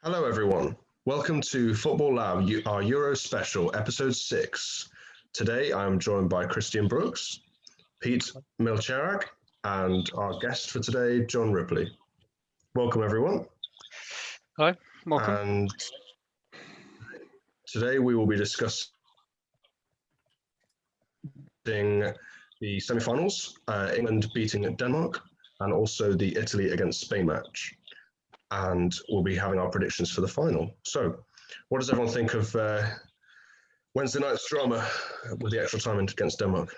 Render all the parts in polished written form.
Hello, everyone. Welcome to Football Lab, our Euro special, episode 6. Today, I'm joined by Christian Brookes, Pete Mielczarek, and our guest for today, John Ripley. Welcome, everyone. Hi, welcome. And today we will be discussing the semi-finals, England beating Denmark, and also the Italy against Spain match. And we'll be having our predictions for the final. So, what does everyone think of Wednesday night's drama with the extra time against Denmark?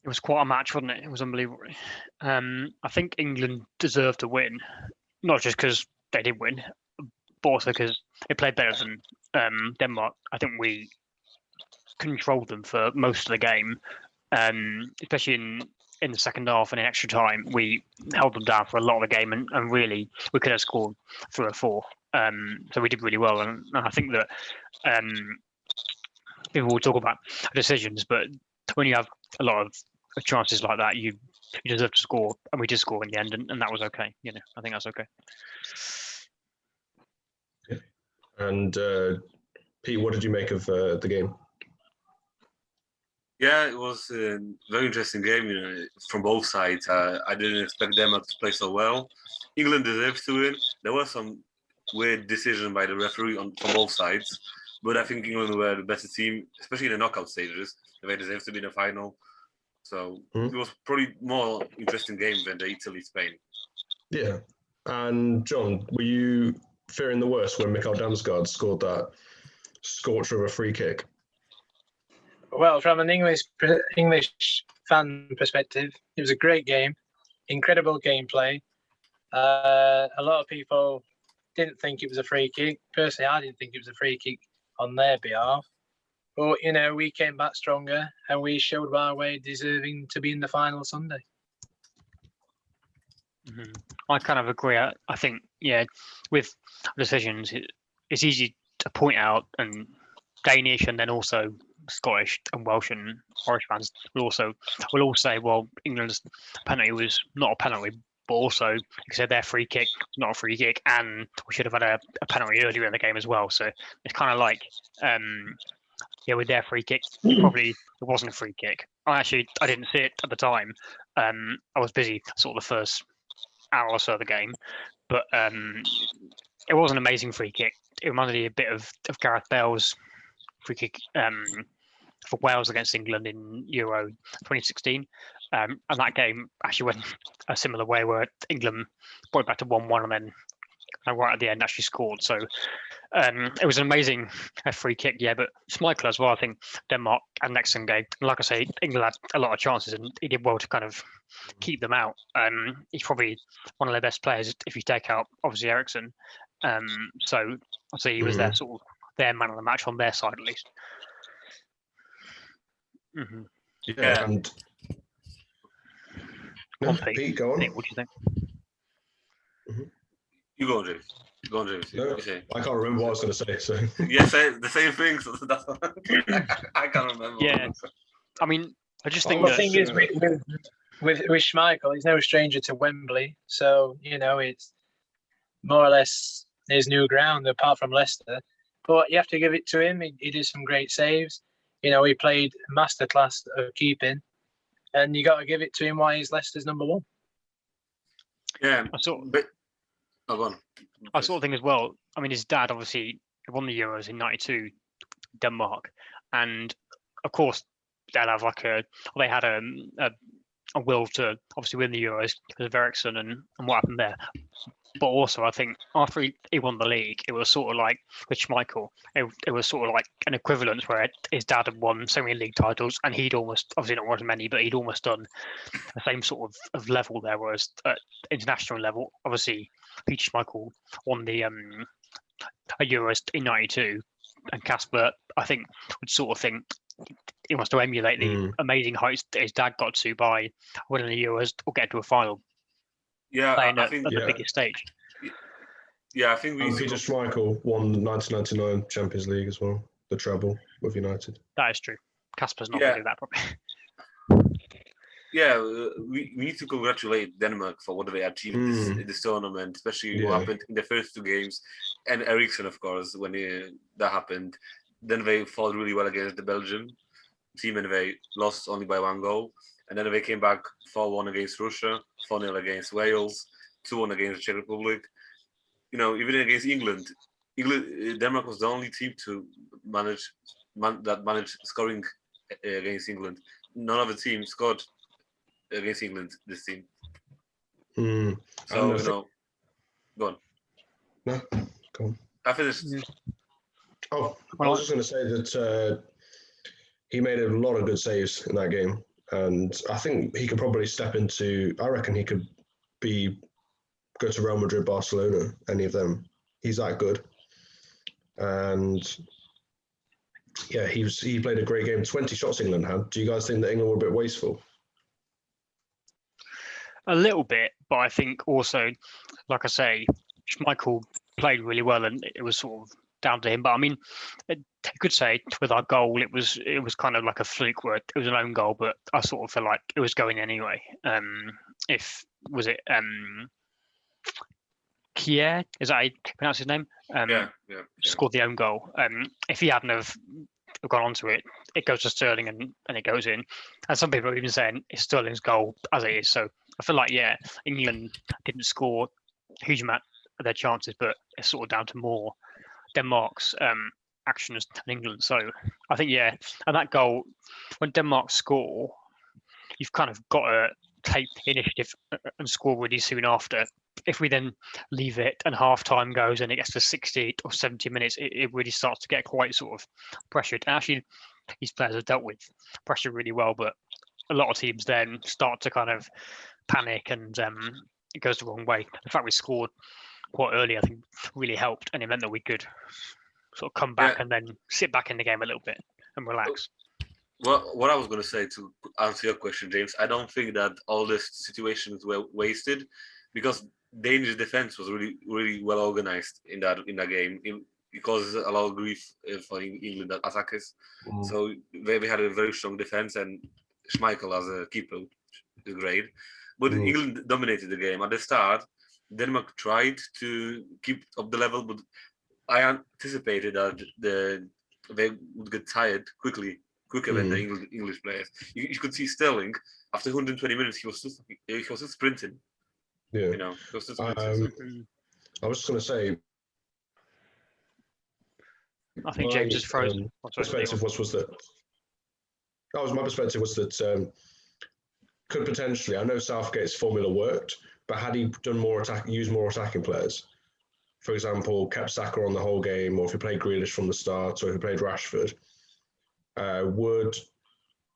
It was quite a match, wasn't it? It was unbelievable. I think England deserved to win, not just because they did win, but also because they played better than Denmark. I think we controlled them for most of the game, especially in the second half and in extra time. We held them down for a lot of the game, and really we could have scored 3 or 4. So we did really well, and I think that people will talk about decisions, but when you have a lot of chances like that, you deserve to score, and we did score in the end, and that was okay. I think that's okay. And Pete, what did you make of the game? Yeah, it was a very interesting game, from both sides. I didn't expect Denmark to play so well. England deserves to win. There were some weird decisions by the referee from both sides, but I think England were the better team, especially in the knockout stages. They deserve to be in the final. So It was probably more interesting game than the Italy-Spain. Yeah. And John, were you fearing the worst when Mikael Damsgaard scored that scorcher of a free kick? Well, from an English fan perspective, it was a great game, incredible gameplay. A lot of people didn't think it was a free kick. Personally, I didn't think it was a free kick on their behalf. But, we came back stronger and we showed our way deserving to be in the final Sunday. Mm-hmm. I kind of agree. I think, with decisions, it's easy to point out, and Danish and then also Scottish and Welsh and Irish fans will all say, well, England's penalty was not a penalty, but also, like I said, their free kick was not a free kick, and we should have had a penalty earlier in the game as well. So it's kind of like, with their free kick, probably it wasn't a free kick. I didn't see it at the time. I was busy sort of the first hour or so of the game, but it was an amazing free kick. It reminded me a bit of Gareth Bale's free kick for Wales against England in Euro 2016. And that game actually went a similar way, where England brought it back to 1-1 and then right at the end actually scored. So it was an amazing free kick, but Schmeichel as well. I think Denmark and next game, and like I say, England had a lot of chances and he did well to kind of keep them out. He's probably one of their best players if you take out obviously Eriksen. So I'd say he was their sort of their man of the match on their side at least. Mm-hmm. Yeah. And Pete, go on. Nick, what do you think? Mm-hmm. You go on, James. No, I can't remember what I was going to say. So the same thing. So I can't remember. Yeah, I mean, I just think the thing is with Schmeichel, he's no stranger to Wembley, so it's more or less his new ground, apart from Leicester. But you have to give it to him. He did some great saves. He played masterclass of keeping, and you got to give it to him why he's Leicester's number 1. Yeah, I sort of think as well. I mean, his dad obviously won the Euros in '92, Denmark, and of course they'll have they had a will to obviously win the Euros because of Eriksen and what happened there. But also, I think after he won the league, it was sort of like with Schmeichel, it was sort of like an equivalence where his dad had won so many league titles, and he'd almost, obviously not won as many, but he'd almost done the same sort of level there. Whereas at international level, obviously, Peter Schmeichel won the Euros in '92, and Kasper, I think, would sort of think he wants to emulate the amazing heights that his dad got to by winning the Euros or get to a final. Yeah, playing at the biggest stage. Yeah, I think Peter Schmeichel won the 1999 Champions League as well, the treble with United. That is true. Kasper's not going to do that probably. Yeah, we need to congratulate Denmark for what they achieved in this tournament, especially what happened in the first two games, and Eriksen, of course, when that happened. Then they fought really well against the Belgium team, and they lost only by 1 goal. And then they came back 4-1 against Russia, 4-0 against Wales, 2-1 against the Czech Republic. Even against England, Denmark was the only team to manage scoring against England. None of the teams scored against England, this team. So, go on. No, go on. I finished. Oh, I was just going to say that he made a lot of good saves in that game. And I think he could probably I reckon he could go to Real Madrid, Barcelona, any of them. He's that good. And yeah, he played a great game. 20 shots England had. Do you guys think that England were a bit wasteful? A little bit, but I think also, like I say, Schmeichel played really well, and it was sort of down to him. But I mean, you could say with our goal, it was kind of like a fluke where it was an own goal, but I sort of feel like it was going anyway. Kier, is that how you pronounce his name? Yeah. Scored the own goal. If he hadn't have gone onto it, it goes to Sterling and it goes in. And some people are even saying it's Sterling's goal as it is. So I feel like, England didn't score a huge amount of their chances, but it's sort of down to more Denmark's actions than England. So I think, and that goal, when Denmark score, you've kind of got to take the initiative and score really soon after. If we then leave it and half time goes and it gets to 60 or 70 minutes, it really starts to get quite sort of pressured. And actually, these players have dealt with pressure really well, but a lot of teams then start to kind of panic and it goes the wrong way. The fact we scored quite early, I think, really helped, and it meant that we could sort of come back and then sit back in the game a little bit and relax. Well, what I was going to say to answer your question, James, I don't think that all these situations were wasted, because Danish defense was really, really well organized in that game. It causes a lot of grief for England attackers. So they had a very strong defense, and Schmeichel as a keeper is great. But England dominated the game. At the start, Denmark tried to keep up the level, but I anticipated that they would get tired quicker than the English players. You could see Sterling, after 120 minutes, he was still sprinting. Yeah. He was still sprinting. I was just going to say, I think James is frozen. My perspective was that could potentially, I know Southgate's formula worked, but had he done used more attacking players, for example, kept Saka on the whole game, or if he played Grealish from the start, or if he played Rashford, would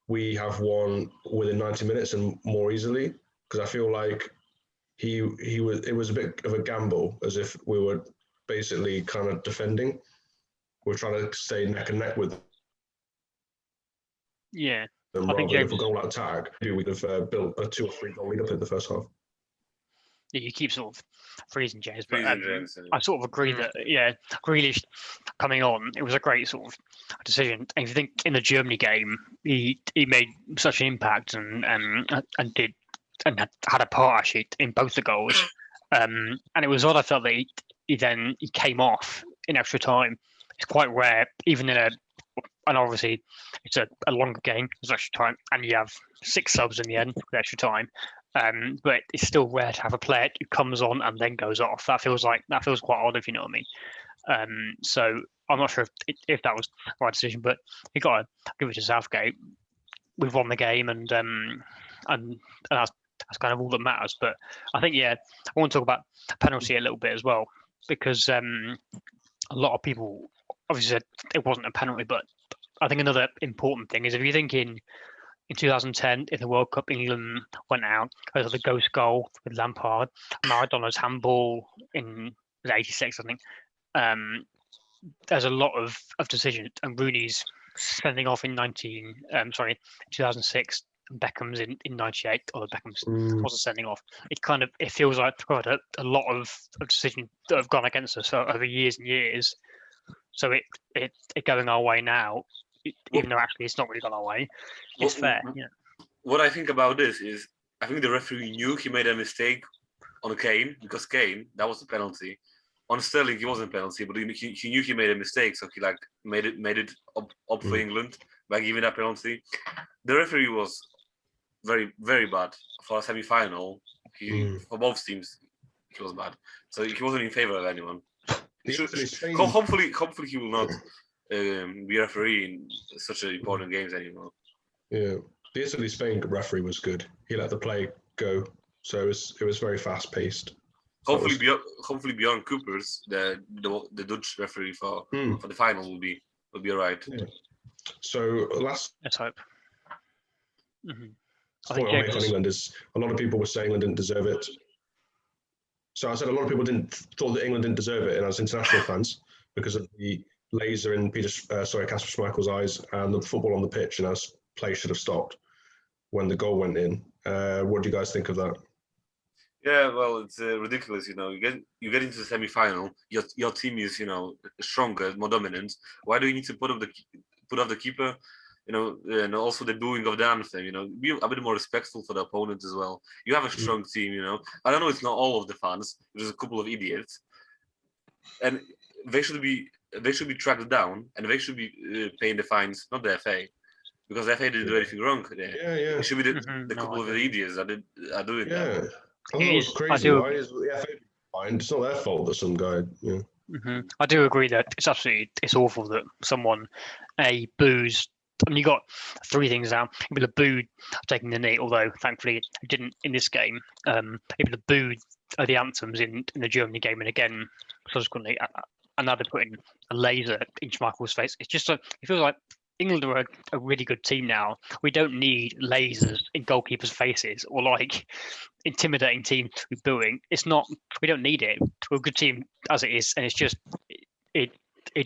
we have won within 90 minutes and more easily? Because I feel like it was a bit of a gamble, as if we were basically kind of defending. We're trying to stay neck and neck with them. Yeah. I think if we go attack, we'd have built a 2 or 3 goal lead up in the first half. Yeah, you keep sort of freezing James, but I sort of agree that Grealish coming on, it was a great sort of decision. And if you think in the Germany game, he made such an impact and had a part actually in both the goals. And it was odd. I felt that he came off in extra time. It's quite rare, even and obviously it's a longer game. There's extra time, and you have 6 subs in the end with extra time. But it's still rare to have a player who comes on and then goes off. That feels quite odd, if you know what I mean. So I'm not sure if that was the right decision, but you got to give it to Southgate. We've won the game, and that's kind of all that matters. But I think I want to talk about penalty a little bit as well, because a lot of people obviously said it wasn't a penalty, but I think another important thing is if you think in 2010, in the World Cup, England went out because of the ghost goal with Lampard, Maradona's handball in 86, I think. There's a lot of decisions, and Rooney's sending off in 2006, and Beckham's in 98, or Beckham's wasn't sending off. It feels like quite a lot of decisions that have gone against us over years and years. So it going our way now, even though actually it's not really gone our way, it's fair. what I think about this is, I think the referee knew he made a mistake on Kane, because Kane, that was the penalty. On Sterling, he wasn't a penalty, but he knew he made a mistake, so he like made it up for England by giving that penalty. The referee was very, very bad for a semi-final. For both teams, he was bad. So he wasn't in favor of anyone. Hopefully he will not be refereeing such important games anymore. Yeah, the Italy-Spain referee was good. He let the play go, so it was very fast-paced. Hopefully, beyond Cooper's, the Dutch referee for the final will be all right. Yeah. So let's hope. The point I'll make on England is a lot of people were saying England didn't deserve it. So I said a lot of people thought that England didn't deserve it, and as international fans, because of the laser in Kasper Schmeichel's eyes and the football on the pitch, and as play should have stopped when the goal went in. What do you guys think of that? Yeah, well, it's ridiculous. You get into the semi-final. Your team is stronger, more dominant. Why do you need to put up the keeper? And also the booing of the anthem. Be a bit more respectful for the opponent as well. You have a strong team. I don't know. It's not all of the fans. There's a couple of idiots, and they should be tracked down, and they should be paying the fines, not the FA, because the FA didn't do anything wrong. Yeah. It should be the couple of idiots that are doing that. I thought it was crazy. Why is the FA fined? It's not their fault that some guy. I do agree that it's awful that someone boos. I mean, you got three things now. People have booed taking the knee, although thankfully it didn't in this game. People have booed the anthems in the Germany game, and again, subsequently, another putting a laser in Schmeichel's face. It's just it feels like England are a really good team now. We don't need lasers in goalkeepers' faces or like intimidating teams with booing. It's not. We don't need it. We're a good team as it is, and it's just it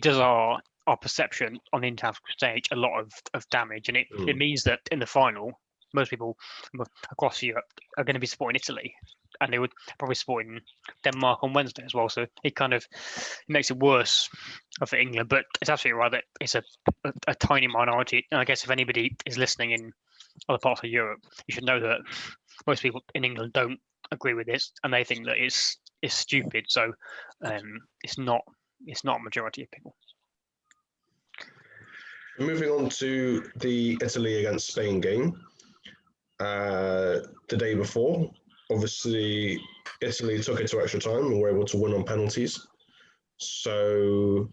does our perception on the international stage a lot of damage, and it means that in the final, most people across Europe are going to be supporting Italy, and they would probably supporting Denmark on Wednesday as well. So it makes it worse for England. But it's absolutely right that it's a tiny minority. And I guess if anybody is listening in other parts of Europe, you should know that most people in England don't agree with this, and they think that it's stupid. So it's not a majority of people. Moving on to the Italy against Spain game, the day before, obviously Italy took it to extra time and were able to win on penalties. So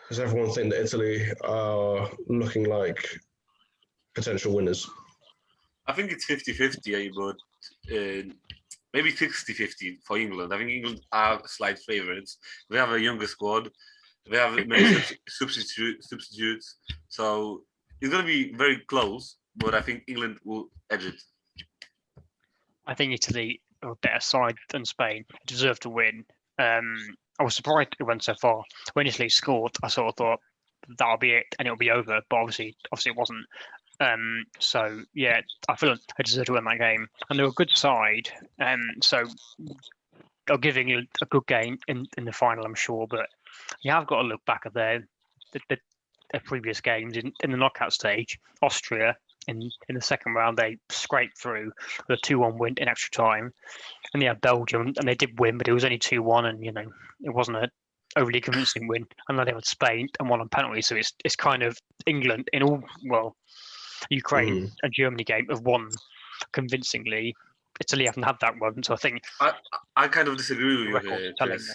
does everyone think that Italy are looking like potential winners? I think it's 50-50, but maybe 60-50 for England. I think England are slight favourites. They have a younger squad. They have many substitutes, so it's going to be very close. But I think England will edge it. I think Italy are a better side than Spain. Deserve to win. I was surprised it went so far. When Italy scored, I sort of thought that'll be it and it'll be over. But obviously it wasn't. So yeah, I feel like I deserve to win that game, and they're a good side. So I'll give England a good game in the final, I'm sure, but you have got to look back at their previous games in the knockout stage. Austria in the second round, they scraped through with a 2-1 win in extra time, and they had Belgium, and they did win, but it was only 2-1, and it wasn't an overly convincing win. And then they had Spain and won on penalties, so it's kind of England in all Ukraine and Germany game have won convincingly. Italy haven't had that one, so I think I kind of disagree with you, Chris.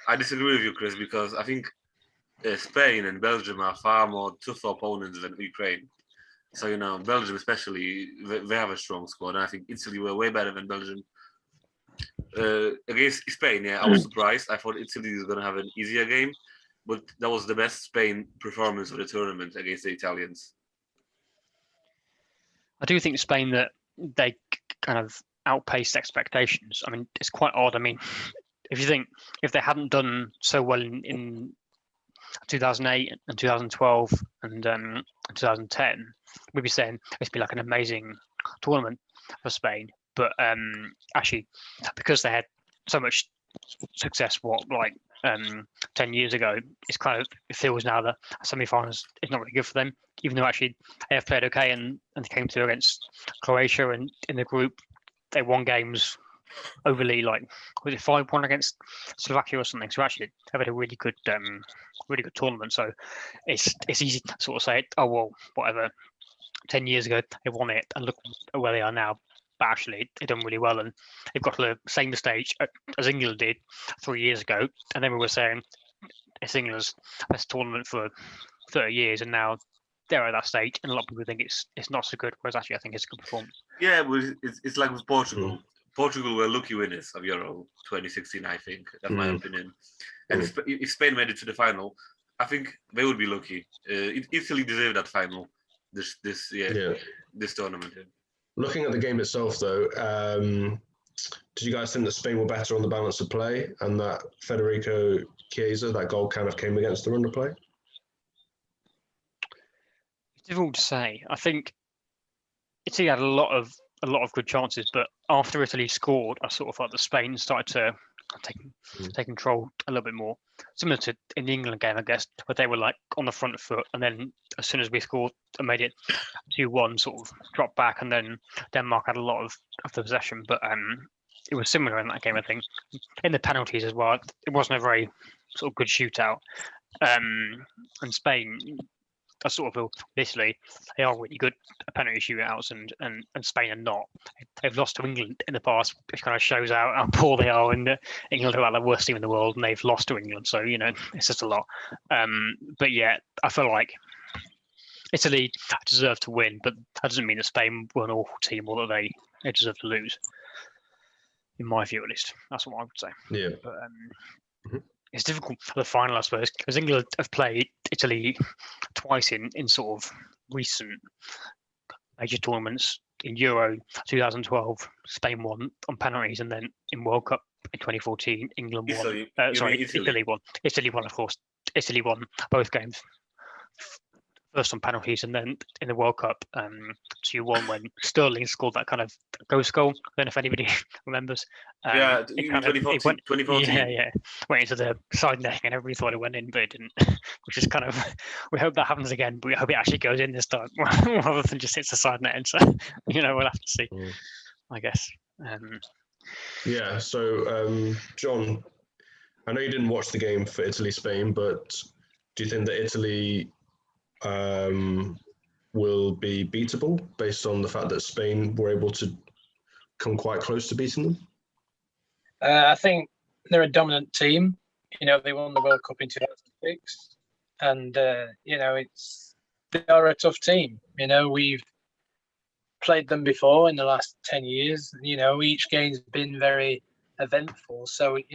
I disagree with you, Chris, because I think Spain and Belgium are far more tougher opponents than Ukraine. So Belgium especially, they have a strong squad, and I think Italy were way better than Belgium. Against Spain, I was surprised. I thought Italy was going to have an easier game, but that was the best Spain performance of the tournament against the Italians. I do think Spain that they kind of outpaced expectations. I mean, it's quite odd. I mean, if you think if they hadn't done so well in 2008 and 2012 and 2010, we'd be saying it's been like an amazing tournament for Spain. But actually, because they had so much success, 10 years ago. It feels now that semi-finals is not really good for them, even though actually they have played okay and they came through against Croatia, and in the group they won games overly, like was it 5-1 against Slovakia or something. So actually they've had a really good tournament. So it's easy to sort of say, oh well, whatever. 10 years ago they won it, and look at where they are now. But actually they've done really well, and they've got to the same stage as England did 3 years ago. And then we were saying it's England's best tournament for 30 years, and now they're at that stage, and a lot of people think it's not so good. Whereas actually I think it's a good performance. Yeah, but it's like with Portugal. Portugal were lucky winners of Euro 2016, I think. That's my opinion. And if Spain made it to the final, I think they would be lucky. Italy deserved that final. This tournament. Yeah. Looking at the game itself, though, did you guys think that Spain were better on the balance of play, and that Federico Chiesa, that goal kind of came against them under play? It's difficult to say. I think Italy had a lot of good chances, but after Italy scored, I sort of thought that Spain started to take control a little bit more, similar to in the England game, I guess, where they were like on the front foot, and then as soon as we scored and made it 2-1, sort of dropped back, and then Denmark had a lot of the possession. But it was similar in that game, I think. In the penalties as well, it wasn't a very sort of good shootout. And Spain, I sort of feel Italy, they are really good at penalty shootouts, and Spain are not. They've lost to England in the past, which kind of shows how poor they are. And England are the worst team in the world, and they've lost to England. So, it's just a lot. But yeah, I feel like Italy deserve to win, but that doesn't mean that Spain were an awful team or that they deserve to lose. In my view, at least. That's what I would say. Yeah. But, it's difficult for the final, I suppose, because England have played Italy twice in sort of recent major tournaments. In Euro 2012, Spain won on penalties, and then in World Cup in 2014, England won. Italy won. Italy won, of course. Italy won both games. First on penalties, and then in the World Cup, 2-1 when Sterling scored that kind of ghost goal. I don't know if anybody remembers. 2014. Yeah. Went into the side net, and everybody thought it went in, but it didn't. Which is kind of, we hope that happens again, but we hope it actually goes in this time rather than just hits the side net. And so, we'll have to see, I guess. Yeah. So, John, I know you didn't watch the game for Italy-Spain, but do you think that Italy will be beatable based on the fact that Spain were able to come quite close to beating them? I think they're a dominant team. They won the World Cup in 2006, and they are a tough team. We've played them before in the last 10 years. Each game's been very eventful, so it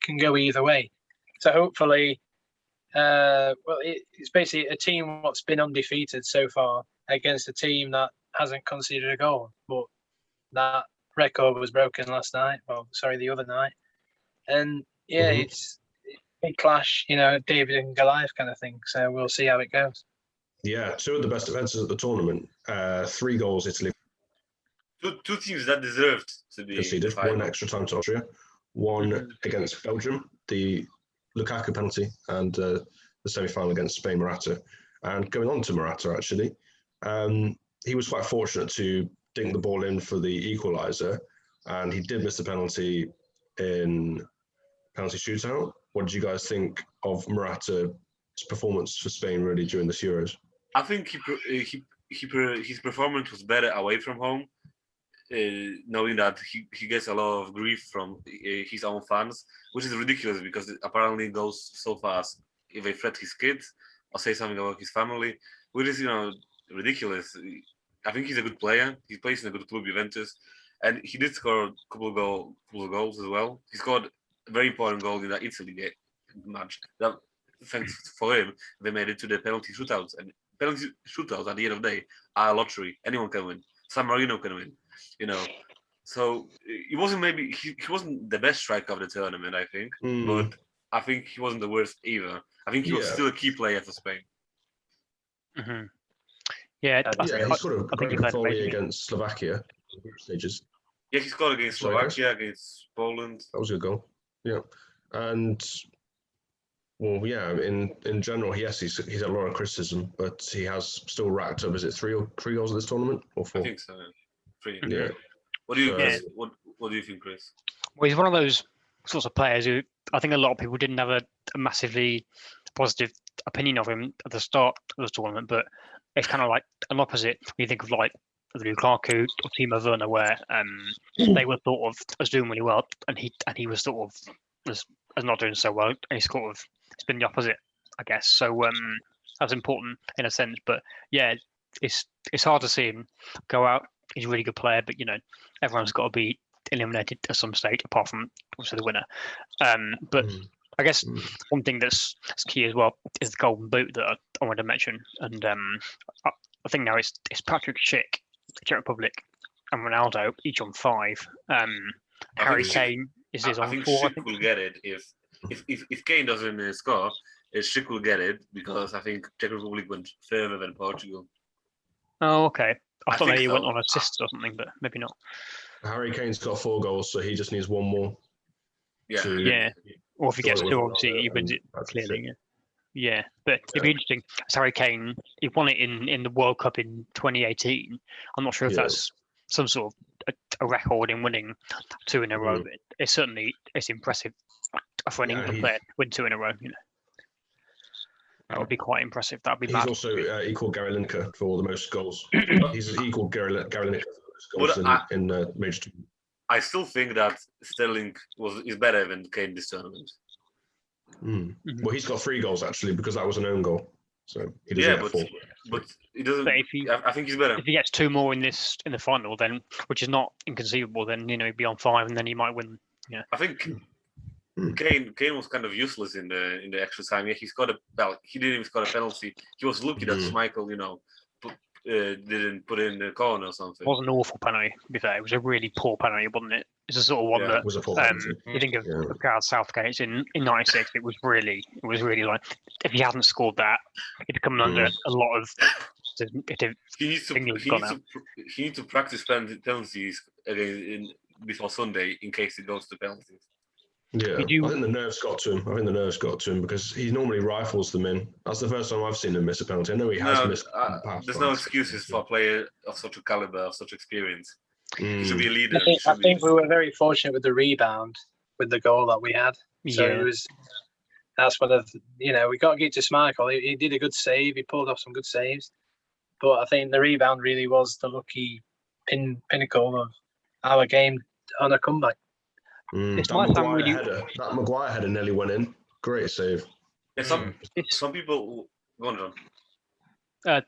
can go either way. So hopefully. It's basically a team what's been undefeated so far against a team that hasn't conceded a goal. But that record was broken the other night. And it's a big clash, David and Goliath kind of thing. So we'll see how it goes. Yeah, two of the best defences at the tournament. 3 goals, Italy. Two teams that deserved to be conceded. 1 extra time to Austria, 1 against Belgium, the Lukaku penalty, and the semi-final against Spain, Morata. And going on to Morata, actually, he was quite fortunate to dink the ball in for the equaliser, and he did miss the penalty in penalty shootout. What did you guys think of Morata's performance for Spain really during this Euros? I think his performance was better away from home, knowing that he gets a lot of grief from his own fans, which is ridiculous because it apparently goes so fast if they threat his kids or say something about his family, which is ridiculous. I think he's a good player. He plays in a good club, Juventus, and he did score a couple of goals as well. He scored a very important goal in that Italy match. That, thanks for him, they made it to the penalty shootouts, and penalty shootouts at the end of the day are a lottery. Anyone can win. San Marino can win. So he wasn't he wasn't the best striker of the tournament, I think, but I think he wasn't the worst either. I think he was still a key player for Spain. Mm-hmm. Yeah, he scored a great volley against Slovakia in the group stages. Yeah, he scored against Slovakia, against Poland. That was a good goal. Yeah, and Well, yeah. In general, yes, he's had a lot of criticism, but he has still racked up. Is it three goals in this tournament or I 4? think so. 3. Yeah. What do you So- Yeah. what do you think, Chris? Well, he's one of those sorts of players who I think a lot of people didn't have a massively positive opinion of him at the start of the tournament, but it's kind of like an opposite when you think of like Lukaku or Timo Werner, where they were thought of as doing really well, and he was sort of as not doing so well, and it's been the opposite, I guess. So that's important in a sense, but yeah, it's hard to see him go out. He's a really good player, but everyone's got to be eliminated at some stage, apart from obviously the winner. But I guess one thing that's key as well is the golden boot that I wanted to mention, and I think now it's Patrick Schick, Czech Republic, and Ronaldo each on 5. Harry Kane is I on think 4. Schick will get it if Kane doesn't score. Schick will get it because I think Czech Republic went further than Portugal. Oh, okay. I thought think maybe he went so. on assists or something, but maybe not. Harry Kane's got 4 goals, so he just needs one more. Yeah. Yeah. Or if he gets Joy 2, with obviously Ronaldo he wins and it Patrick clearly. Schick. Yeah, but it'd be interesting. Harry Kane, he won it in the World Cup in 2018. I'm not sure if Yeah. that's some sort of a record in winning 2 in a row, but it's impressive for an Yeah, England player to win 2 in a row. That would be quite impressive. That'd be He's mad. also equal Gary Lineker for the most goals. He's equal Gary Lineker for the most goals But in major two. I still think that Sterling is better than Kane this tournament. Well, he's got 3 goals actually because that was an own goal, so he doesn't Yeah, get 4. but he doesn't. But I think he's better. if he gets 2 more in the final, then which is not inconceivable, then he'd be on 5, and then he might win. I think Kane was kind of useless in the extra time. Yeah, he didn't even score a penalty. He was lucky that Schmeichel, didn't put in the corner or something. It was an awful penalty, to be fair. It was a really poor penalty, wasn't it? It's a sort of one that It was a poor penalty. you think of Gareth Southgate in '96. It was really like if he hadn't scored that, it'd come under a lot of. He needs to practice penalties again before Sunday in case it goes to penalties. Yeah, I think the nerves got to him. Because he normally rifles them in. That's the first time I've seen him miss a penalty. I know he has missed in the past. There's no excuses for a player of such a caliber, of such experience. He should be a leader. I think we were very fortunate with the rebound, with the goal that we had. So that's one of we got to give to Schmeichel. He did a good save. He pulled off some good saves, but I think the rebound really was the lucky pinnacle of our game on a comeback. That Maguire header nearly went in. Great save. Yeah, some people go on, John.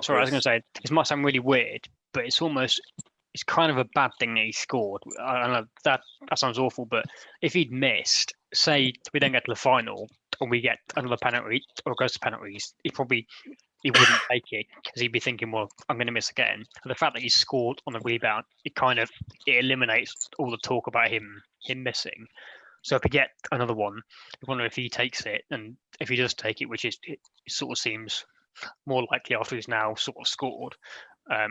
Sorry, I was going to say it might sound really weird, but it's kind of a bad thing that he scored. I know that sounds awful, but if he'd missed, say we then get to the final and we get another penalty or goes to penalties, he wouldn't take it because he'd be thinking, well, I'm going to miss again. And the fact that he scored on the rebound, it eliminates all the talk about him missing. So if we get another one, I wonder if he takes it, and if he does take it, which it sort of seems more likely after he's now sort of scored. I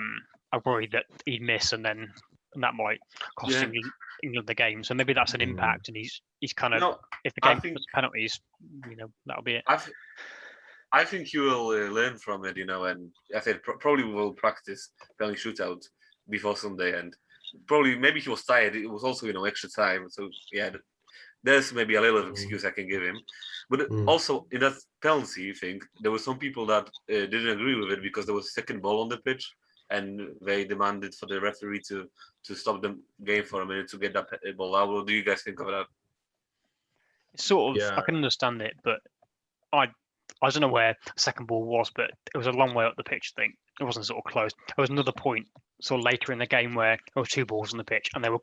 worry that he'd miss, and that might cost England the game. So maybe that's an impact, and he's kind of if the game puts penalties, that'll be it. I think he will learn from it, and I said probably will practice penalty shootout before Sunday, and maybe he was tired. It was also extra time, so there's maybe a little excuse I can give him. But also in that penalty thing, there were some people that didn't agree with it because there was a second ball on the pitch, and they demanded for the referee to stop the game for a minute to get that ball out. What do you guys think of that? Sort of, I can understand it, but I don't know where the second ball was, but it was a long way up the pitch. I think it wasn't sort of close. There was another point sort of later in the game where there were 2 balls on the pitch, and they were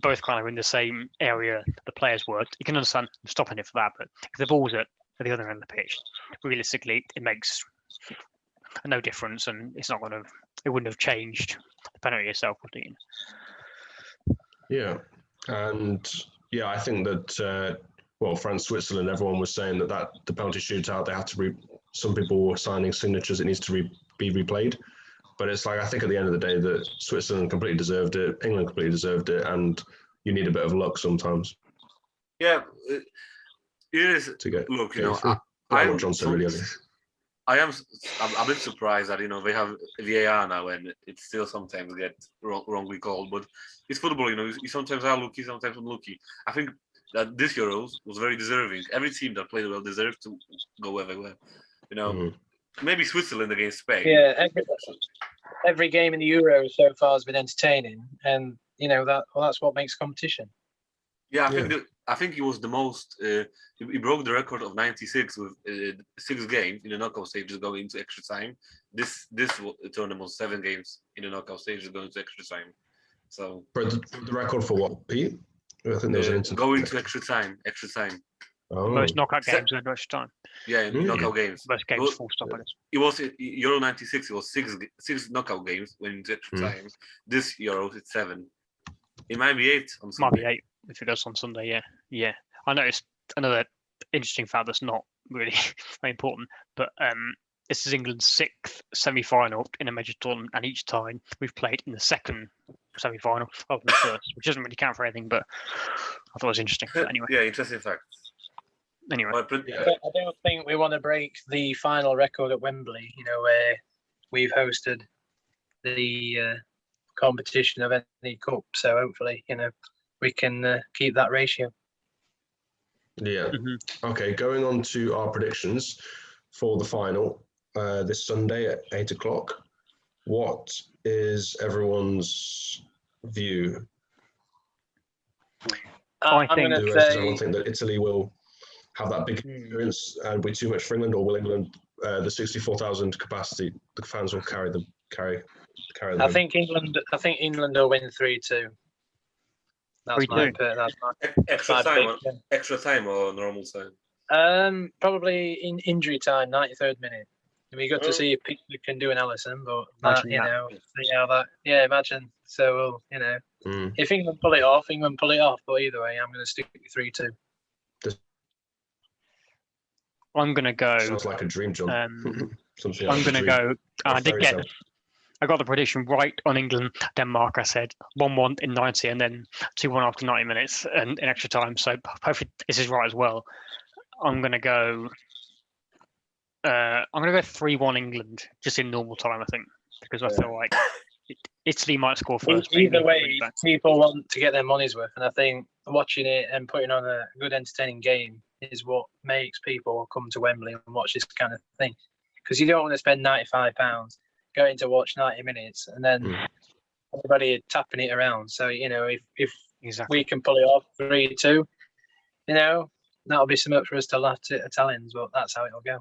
both kind of in the same area the players were. You can understand stopping it for that, but if the ball's at the other end of the pitch, realistically, it makes no difference, and it wouldn't have changed the penalty itself, would it? Yeah, and I think that. France, Switzerland, everyone was saying that the penalty shootout, they had to some people were signing signatures, it needs to be replayed. But it's like, I think at the end of the day that Switzerland completely deserved it, England completely deserved it, and you need a bit of luck sometimes. Yeah, It is. to get. Look, what John said really. I'm a bit surprised that they have VAR now and it still sometimes get wrongly called. But it's football, you sometimes are lucky, sometimes unlucky. I think that this Euros was very deserving. Every team that played well deserved to go everywhere. Maybe Switzerland against Spain. Yeah, every game in the Euros so far has been entertaining, and that's what makes competition. Yeah, I think he was the most. He broke the record of 96 with 6 games in the knockout stages going into extra time. This tournament was 7 games in the knockout stages going to extra time. So the record for what, Pete? I think there was going to extra time. Oh. Most knockout games in extra time. Yeah, in knockout games. Most games full stop, I guess. It was Euro 96. It was 6 knockout games when into extra time. This Euro it's 7. It might be 8 on Sunday. Might be 8 if it goes on Sunday. Yeah. I noticed another interesting fact that's not really very important, but this is England's 6th semi-final in a major tournament, and each time we've played in the second semi-final rather than the first, which doesn't really count for anything, but I thought it was interesting. But anyway. Yeah, interesting fact. Anyway. I don't think we want to break the final record at Wembley, where we've hosted the competition of any cup. So hopefully, we can keep that ratio. Yeah. Okay, going on to our predictions for the final this Sunday at 8 o'clock. What is everyone's view? I think everyone think that Italy will have that big experience and be too much for England, or will England, the 64,000 capacity, the fans will carry them? I think England will win 3-2. That's my extra time or normal time? Probably in injury time, 93rd minute. It'd be good to see if people can do an Alisson, but see how that. Yeah, imagine. So if England pull it off, But either way, I'm going to stick with 3-2. I'm going to go. Sounds like a dream, John. I'm going to go. I got the prediction right on England, Denmark. I said 1-1 in 90 and then 2-1 after 90 minutes and in extra time. So hopefully this is right as well. I'm going to go 3-1 England just in normal time, I think, because I feel like Italy might score first. Either way, people want to get their money's worth, and I think watching it and putting on a good, entertaining game is what makes people come to Wembley and watch this kind of thing. Because you don't want to spend £95 going to watch 90 minutes and then everybody tapping it around. So, if we can pull it off 3-2, that'll be something for us to laugh at Italians, but that's how it'll go.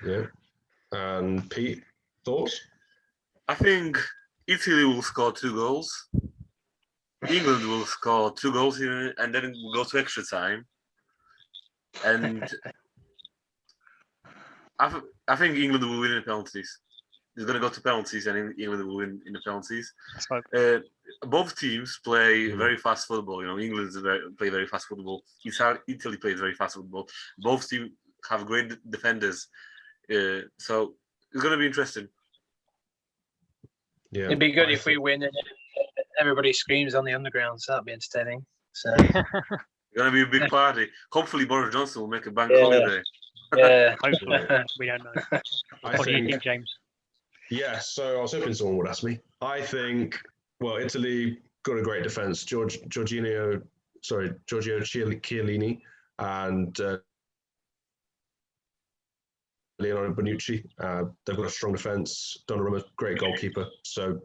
Yeah. And Pete, thoughts? I think Italy will score 2 goals. England will score 2 goals and then we'll go to extra time. And I think England will win in the penalties. It's going to go to penalties and England will win in the penalties. Both teams play very fast football. England play very fast football. Italy plays very fast football. Both teams have great defenders. So it's going to be interesting. Yeah, it'd be good if we win and everybody screams on the underground. So that'd be entertaining. So it's going to be a big party. Hopefully Boris Johnson will make a bank holiday. Yeah, hopefully. We don't know. What do you think, James? Yeah, so I was hoping someone would ask me. I think, Italy got a great defence. Giorgio Chiellini and Leonardo Bonucci. They've got a strong defence. Donnarumma, great goalkeeper. So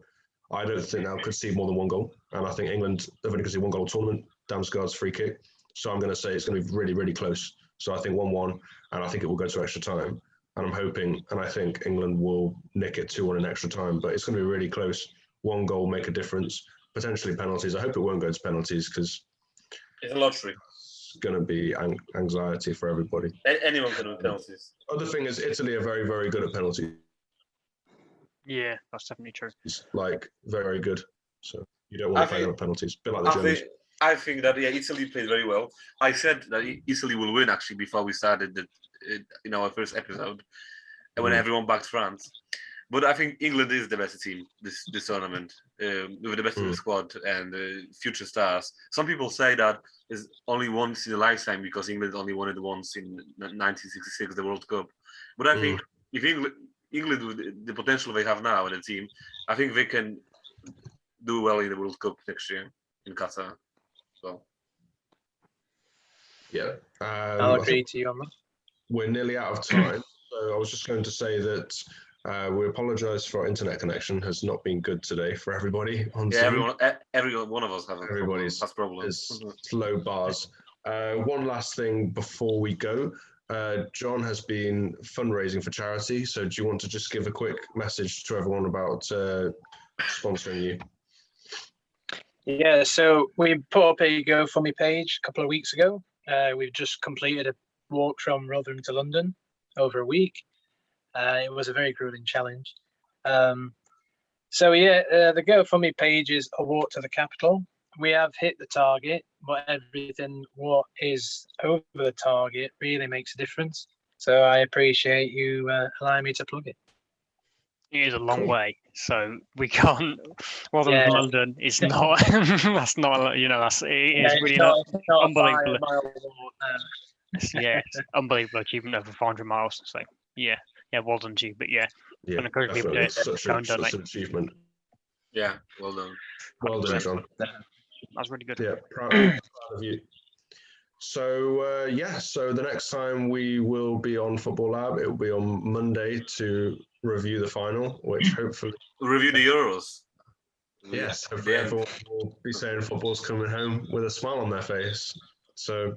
I don't think they'll concede more than 1 goal. And I think England, they've only conceded 1 goal tournament. Damsgaard's free kick. So I'm going to say it's going to be really, really close. So I think 1-1, and I think it will go to extra time. And I'm hoping, and I think England will nick it 2-1 in extra time. But it's going to be really close. 1 goal make a difference. Potentially penalties. I hope it won't go to penalties because it's a lottery. It's going to be anxiety for everybody. Anyone can win penalties. Other thing is Italy are very, very good at penalties. Yeah, that's definitely true. It's very, very good. So you don't want to play them at penalties. A bit like the Germans. I think that Italy played very well. I said that Italy will win actually before we started our first episode, when everyone backed France. But I think England is the better team this tournament, with the best squad and future stars. Some people say that it's only once in a lifetime because England only won it once in 1966, the World Cup. But I think if England with the potential they have now in the team, I think they can do well in the World Cup next year in Qatar. So yeah, I'll agree to you on that. we're nearly out of time. So I was just going to say that we apologise for our internet connection has not been good today for everybody on Zoom. every one of us has problems. Is slow bars. One last thing before we go. John has been fundraising for charity. So do you want to just give a quick message to everyone about sponsoring you? Yeah, so we put up a GoFundMe page a couple of weeks ago. We've just completed a walk from Rotherham to London over a week. It was a very grueling challenge. The GoFundMe page is A Walk to the Capital. We have hit the target, but everything what is over the target really makes a difference. So I appreciate you allowing me to plug it. It is a long way, so we can't. Rotherham to London is not. That's not. It is really not unbelievable. It's it's unbelievable achievement over 400 miles. So well done to you. But Yeah, definitely. Such an achievement. Yeah, well done. Well done, John. That's really good. Yeah, proud of you. So so the next time we will be on Football Lab, it will be on Monday to review the final, which hopefully review the Euros. Yes, hopefully everyone will be saying football's coming home with a smile on their face. So,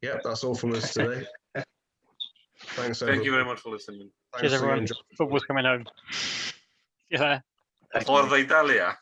that's all from us today. Thanks, everyone. Thank you very much for listening. Cheers, everyone. Football's coming home. Yeah. Forza Italia.